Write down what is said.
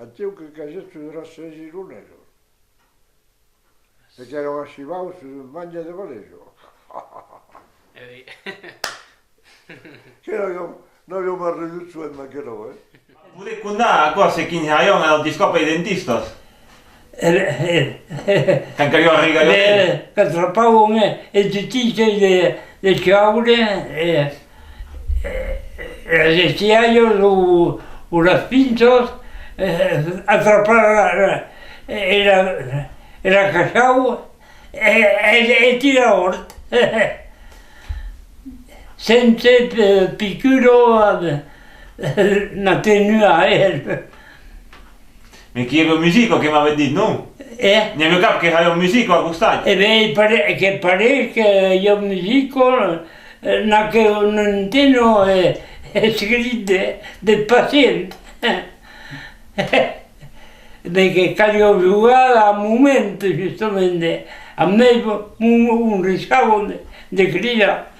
Antiu que cassetto di Rassesi Lunero. Perché erano ascivato su Magna de Valeggio. Che non abbiamo riduzione, ma che no, Bude kunda cose kinhayon al discopa dentistas. Kan kayo rigayo. Che atrapavano e tutte le ciaule resestiaio o las pinzas atrapar era cachao e tirar senza piccolo na tenua Mi chiedo musico che mi avete detto, no? e Ne mio cap che hai un musico a gustare. beh pare che io musico na che non intendo scritto del paziente perché quando giocava a momento giustamente a me un riscavo di grida